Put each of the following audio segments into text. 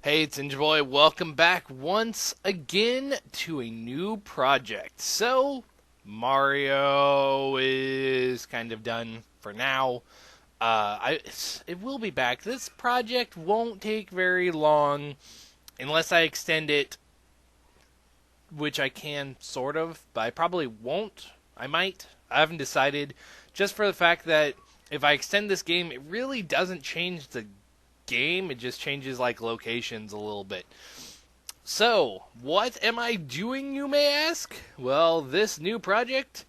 Hey, it's Ninja Boy. Welcome back once again to a new project. So, Mario is kind of done for now. It will be back. This project won't take very long unless I extend it, which I can sort of, but I probably won't. I might. I haven't decided. Just for the fact that if I extend this game, it really doesn't change the game. It just changes like locations a little bit. So, what am I doing, you may ask? Well, this new project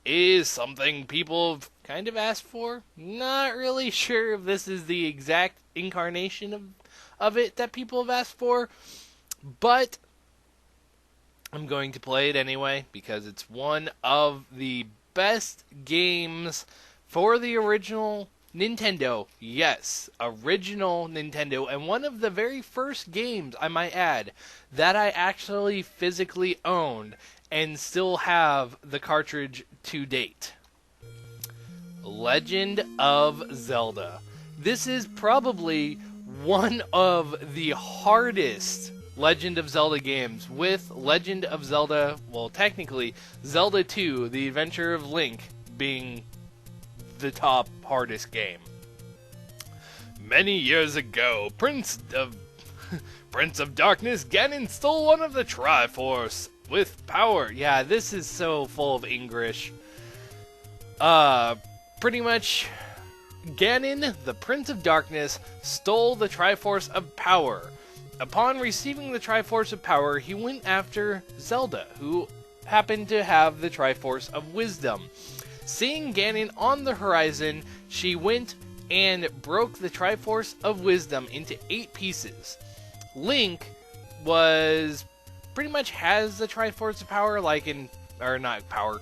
is something people have kind of asked for. Not really sure if this is the exact incarnation of it that people have asked for, but I'm going to play it anyway because it's one of the best games for the original Nintendo. Yes, original Nintendo, and one of the very first games, I might add, that I actually physically owned and still have the cartridge to date. Legend of Zelda. This is probably one of the hardest Legend of Zelda games, with Legend of Zelda, well, technically, Zelda 2, The Adventure of Link, being the top hardest game. Many years ago, Prince of Darkness Ganon stole one of the Triforce with power. Yeah, this is so full of English. Pretty much, Ganon, the Prince of Darkness, stole the Triforce of Power. Upon receiving the Triforce of Power, he went after Zelda, who happened to have the Triforce of Wisdom. Seeing Ganon on the horizon, she went and broke the Triforce of Wisdom into 8 pieces. Link was pretty much has the Triforce of Power,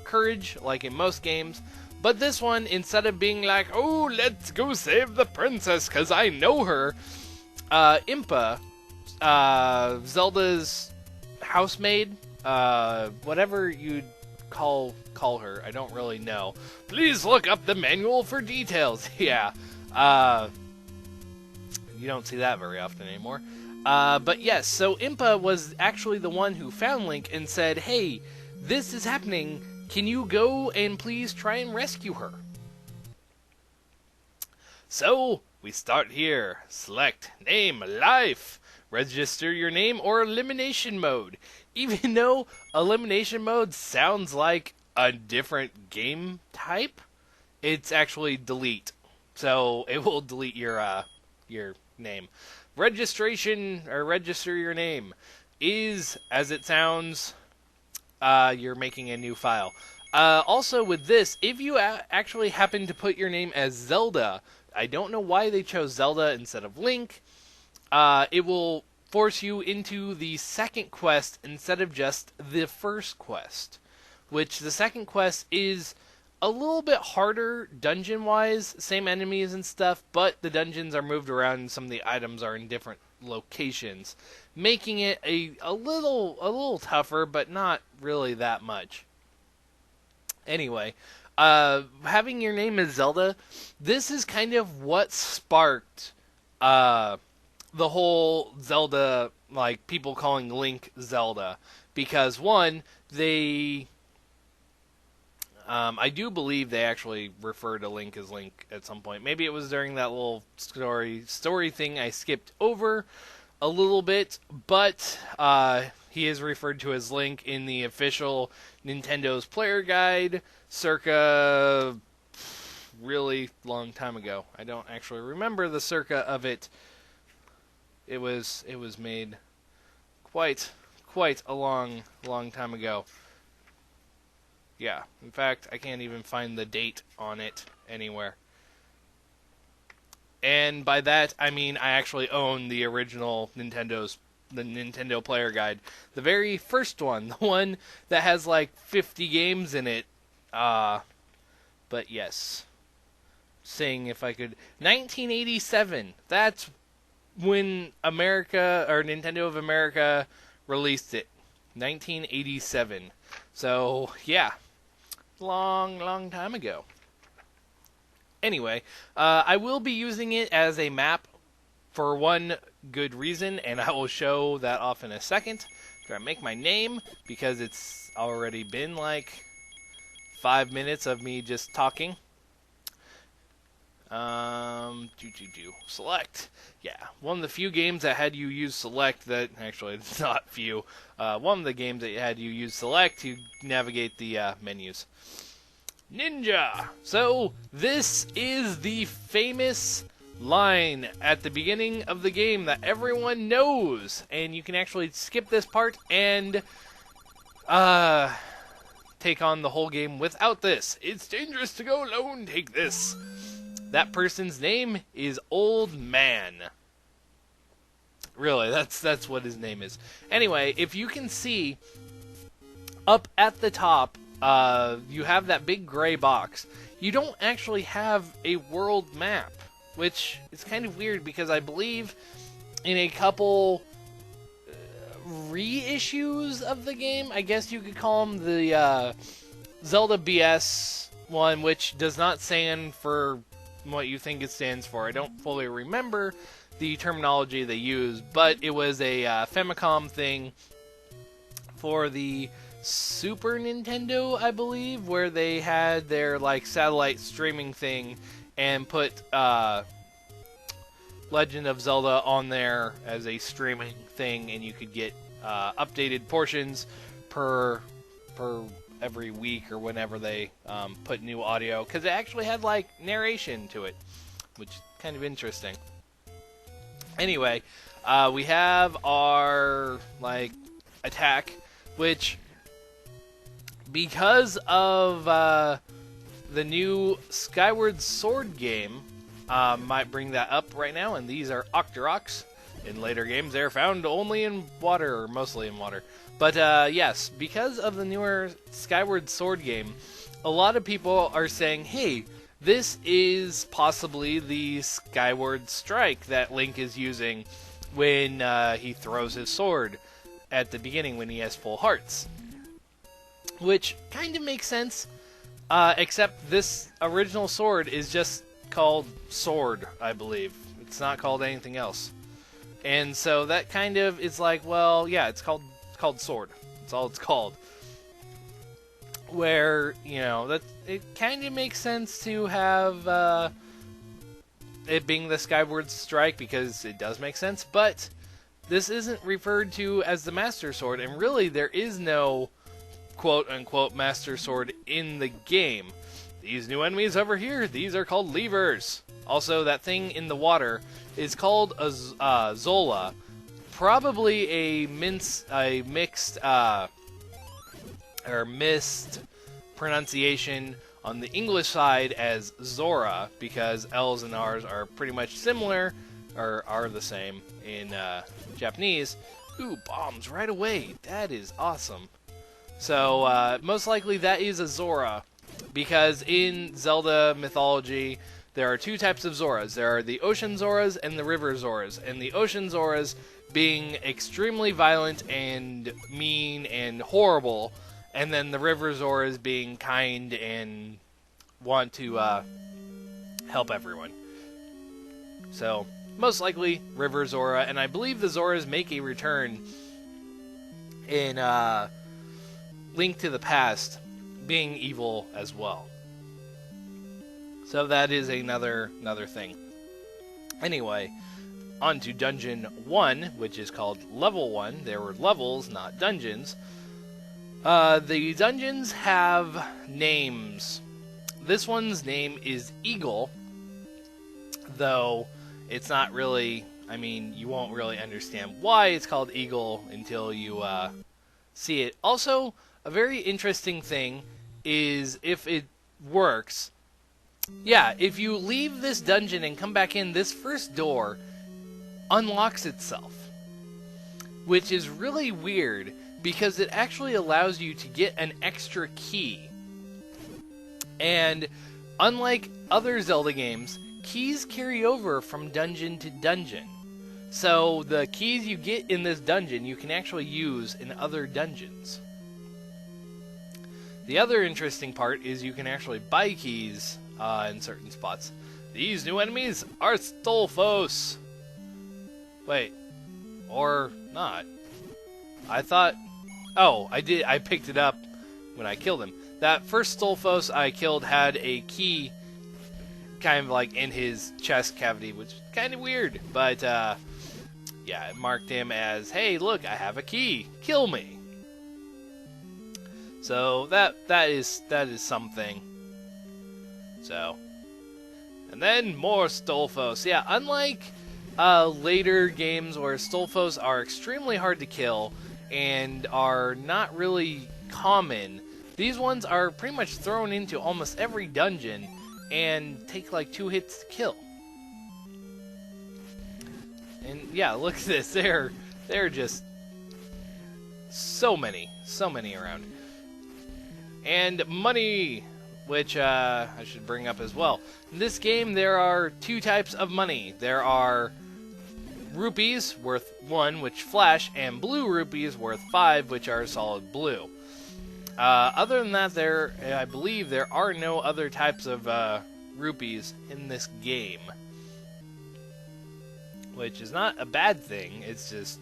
courage, like in most games. But this one, instead of being like, oh, let's go save the princess, because I know her, Impa, Zelda's housemaid, whatever you'd call her, I don't really know. Please look up the manual for details. Yeah, you don't see that very often anymore. But yes, so Impa was actually the one who found Link and said, hey, this is happening, can you go and please try and rescue her? So, we start here. Select name, life, register your name, or elimination mode. Even though elimination mode sounds like a different game type, it's actually delete. So it will delete your name. Registration, or register your name, is, as it sounds, you're making a new file. Also with this, if you actually happen to put your name as Zelda, I don't know why they chose Zelda instead of Link, it will force you into the second quest instead of just the first quest, which the second quest is a little bit harder dungeon-wise, same enemies and stuff, but the dungeons are moved around and some of the items are in different locations, making it a little tougher, but not really that much. Anyway, having your name as Zelda, this is kind of what sparked the whole Zelda, like people calling Link Zelda, because one, I do believe they actually refer to Link as Link at some point. Maybe it was during that little story thing I skipped over a little bit, but he is referred to as Link in the official Nintendo's player guide, circa really long time ago. I don't actually remember the circa of it. It was made quite a long time ago. Yeah, in fact, I can't even find the date on it anywhere. And by that, I mean I actually own the original the Nintendo Player Guide. The very first one, the one that has like 50 games in it. But yes. Seeing if I could... 1987, that's when America, or Nintendo of America, released it. 1987. So, yeah. Long time ago. Anyway, I will be using it as a map for one good reason, and I will show that off in a second. Try to make my name, because it's already been like 5 minutes of me just talking. Select. Yeah, one of the few games that had you use select that, actually it's not few, one of the games that had you use select to navigate the menus. Ninja! So, this is the famous line at the beginning of the game that everyone knows, and you can actually skip this part and take on the whole game without this. It's dangerous to go alone, take this. That person's name is Old Man. Really, that's what his name is. Anyway, if you can see up at the top, you have that big gray box. You don't actually have a world map, which is kind of weird because I believe in a couple reissues of the game, I guess you could call them, the Zelda BS one, which does not stand for what you think it stands for. I don't fully remember the terminology they used, but it was a Famicom thing for the Super Nintendo, I believe, where they had their like satellite streaming thing and put Legend of Zelda on there as a streaming thing, and you could get updated portions per every week or whenever they put new audio, because it actually had like narration to it, which is kind of interesting. Anyway, we have our like attack, which because of the new Skyward Sword game, might bring that up right now, and these are Octoroks. In later games, they're found only in water, or mostly in water. But yes, because of the newer Skyward Sword game, a lot of people are saying, hey, this is possibly the Skyward Strike that Link is using when he throws his sword at the beginning when he has full hearts. Which kind of makes sense, except this original sword is just called Sword, I believe. It's not called anything else. And so that kind of is like, well, yeah, it's called Sword. That's all it's called. Where, you know, that it kind of makes sense to have it being the Skyward Strike, because it does make sense, but this isn't referred to as the Master Sword, and really there is no quote-unquote Master Sword in the game. These new enemies over here, these are called levers. Also, that thing in the water is called a Zola. Probably a mixed pronunciation on the English side as Zora, because L's and R's are pretty much similar, or are the same in Japanese. Ooh, bombs right away. That is awesome. So, most likely that is a Zora, because in Zelda mythology, there are two types of Zoras. There are the Ocean Zoras and the River Zoras. And the Ocean Zoras being extremely violent and mean and horrible, and then the River Zoras being kind and want to help everyone. So, most likely River Zora, and I believe the Zoras make a return in Link to the Past, being evil as well. So that is another thing. Anyway, on to Dungeon 1, which is called Level 1. There were levels, not dungeons. The dungeons have names. This one's name is Eagle, though it's not really, I mean, you won't really understand why it's called Eagle until you see it. Also, a very interesting thing is if it works. Yeah, if you leave this dungeon and come back in, this first door unlocks itself. Which is really weird, because it actually allows you to get an extra key. And unlike other Zelda games, keys carry over from dungeon to dungeon. So the keys you get in this dungeon, you can actually use in other dungeons. The other interesting part is you can actually buy keys in certain spots. These new enemies are Stolfos. Wait, or not. I thought... Oh, I did. I picked it up when I killed him. That first Stolfos I killed had a key kind of like in his chest cavity, which is kind of weird. But, yeah, it marked him as, hey, look, I have a key. Kill me. So that is something. So, and then more Stolfos. Yeah, unlike later games where Stolfos are extremely hard to kill and are not really common, these ones are pretty much thrown into almost every dungeon and take like 2 hits to kill. And yeah, look at this. They're just so many around. And money, which I should bring up as well. In this game, there are 2 types of money. There are rupees, worth 1, which flash, and blue rupees, worth 5, which are solid blue. Other than that, I believe there are no other types of rupees in this game. Which is not a bad thing, it's just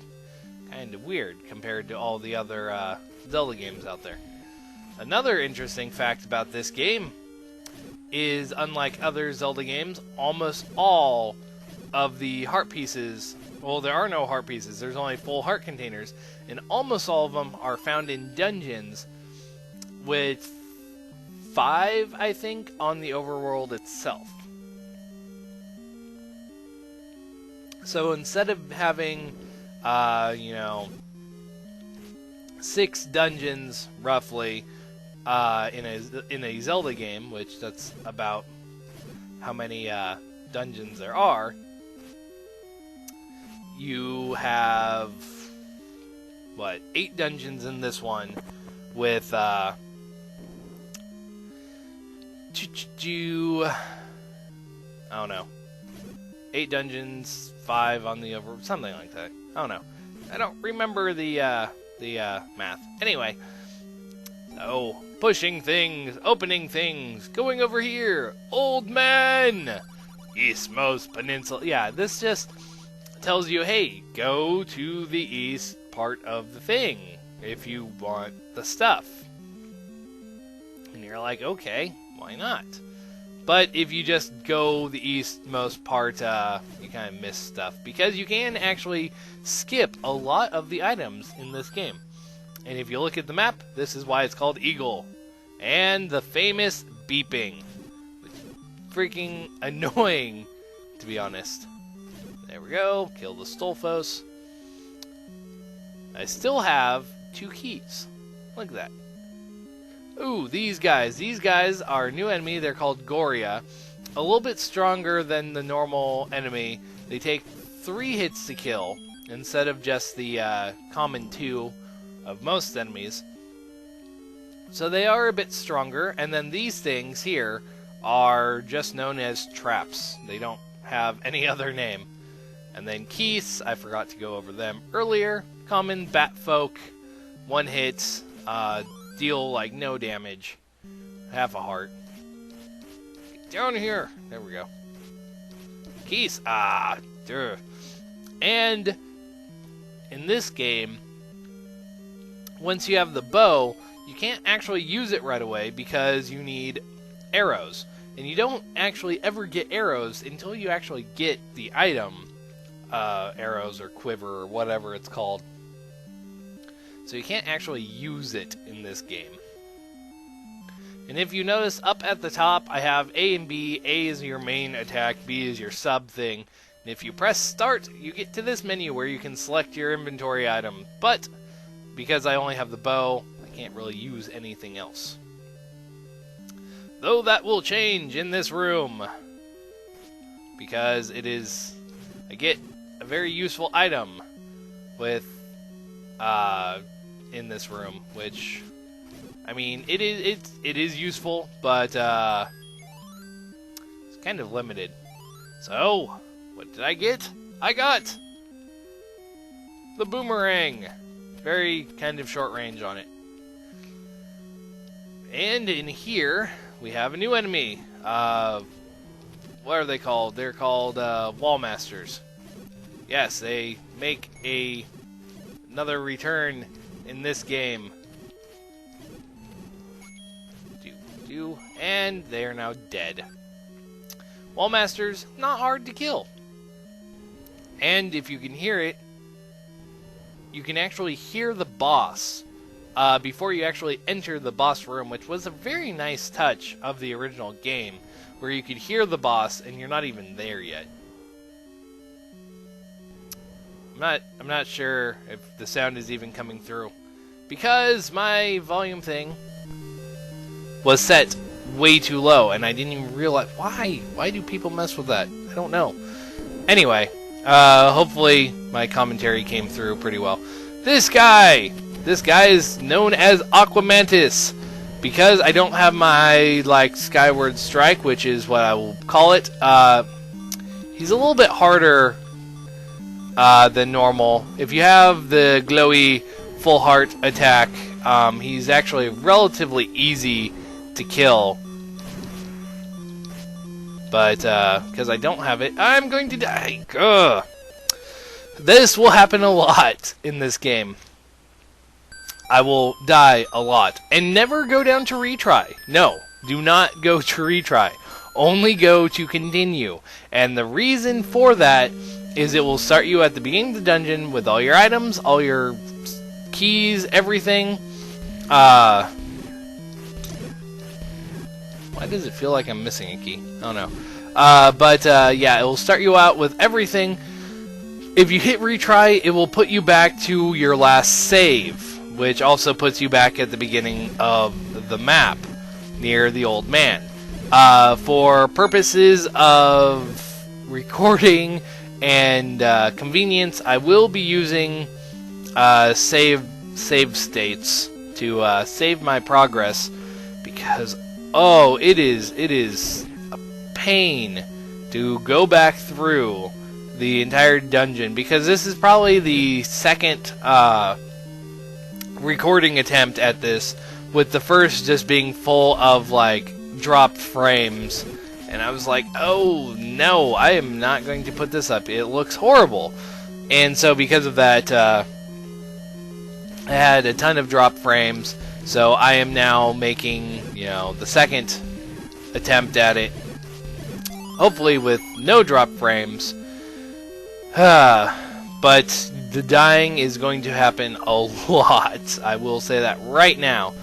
kind of weird compared to all the other Zelda games out there. Another interesting fact about this game is, unlike other Zelda games, almost all of the heart pieces, well, there are no heart pieces, there's only full heart containers, and almost all of them are found in dungeons, with 5, I think, on the overworld itself. So instead of having, 6 dungeons, roughly, in a Zelda game, which that's about how many dungeons there are, you have, 8 dungeons in this one, with, I don't know, 8 dungeons, 5 on the over, something like that. I don't know. I don't remember the math. Anyway, so pushing things, opening things, going over here, old man, Eastmost Peninsula. Yeah, this just tells you, hey, go to the east part of the thing if you want the stuff. And you're like, okay, why not? But if you just go the eastmost part, you kind of miss stuff. Because you can actually skip a lot of the items in this game. And if you look at the map, this is why it's called Eagle. And the famous beeping. Which is freaking annoying, to be honest. There we go. Kill the Stolfos. I still have 2 keys. Look at that. Ooh, these guys. These guys are a new enemy. They're called Goria. A little bit stronger than the normal enemy. They take 3 hits to kill, instead of just the common 2 of most enemies. So they are a bit stronger, and then these things here are just known as traps. They don't have any other name. And then Keese, I forgot to go over them earlier. Common bat folk, 1 hit, deal like no damage. Half a heart. Get down here. There we go. Keese, duh. And in this game, once you have the bow, you can't actually use it right away because you need arrows. And you don't actually ever get arrows until you actually get the item, arrows or quiver or whatever it's called. So you can't actually use it in this game. And if you notice up at the top, I have A and B. A is your main attack, B is your sub thing. And if you press start, you get to this menu where you can select your inventory item. But because I only have the bow, I can't really use anything else. Though that will change in this room. Because it is, I get a very useful item with, in this room, which, I mean, it is useful, but, it's kind of limited. So, what did I get? I got the boomerang. Very kind of short range on it. And in here, we have a new enemy. What are they called? They're called Wall Masters. Yes, they make another return in this game. And they are now dead. Wall Masters, not hard to kill. And if you can hear it, you can actually hear the boss before you actually enter the boss room, which was a very nice touch of the original game, where you could hear the boss and you're not even there yet. I'm not sure if the sound is even coming through, because my volume thing was set way too low, and I didn't even realize why. Why do people mess with that? I don't know. Anyway, hopefully my commentary came through pretty well. This guy is known as Aquamantis because I don't have my Skyward Strike, which is what I will call it. He's a little bit harder than normal. If you have the glowy full heart attack, he's actually relatively easy to kill, but because I don't have it, I'm going to die. Ugh. This will happen a lot in this game. I will die a lot and never go down to retry. No, do not go to retry. Only go to continue. And the reason for that is it will start you at the beginning of the dungeon with all your items, all your keys, everything. Why does it feel like I'm missing a key? I don't know. Yeah, it will start you out with everything. If you hit retry, it will put you back to your last save, which also puts you back at the beginning of the map, near the old man. For purposes of recording and convenience, I will be using save states to save my progress, because oh, it is a pain to go back through the entire dungeon, because this is probably the second recording attempt at this, with the first just being full of dropped frames, and I was like, oh no, I am not going to put this up, it looks horrible. And so because of that, I had a ton of dropped frames. So I am now making, the second attempt at it, hopefully with no drop frames. But the dying is going to happen a lot. I will say that right now.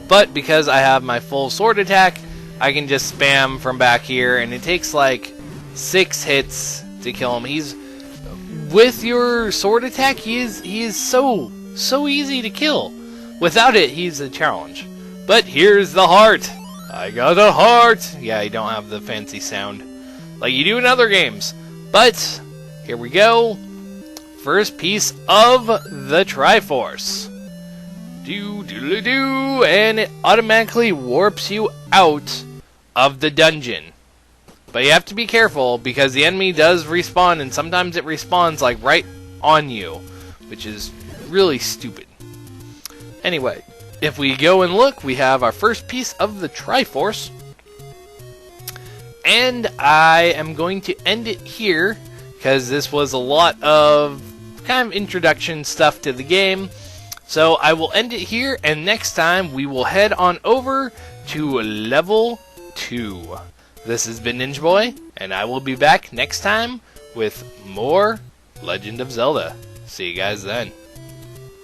But because I have my full sword attack, I can just spam from back here, and it takes 6 hits to kill him. With your sword attack, he is so easy to kill. Without it, he's a challenge. But here's the heart. I got a heart. Yeah, you don't have the fancy sound like you do in other games. But here we go. First piece of the Triforce. Do, and it automatically warps you out of the dungeon. But you have to be careful, because the enemy does respawn, and sometimes it respawns right on you, which is really stupid. Anyway, if we go and look, we have our first piece of the Triforce, and I am going to end it here, because this was a lot of kind of introduction stuff to the game. So I will end it here, and next time we will head on over to level 2. This has been Ninja Boy, and I will be back next time with more Legend of Zelda. See you guys then.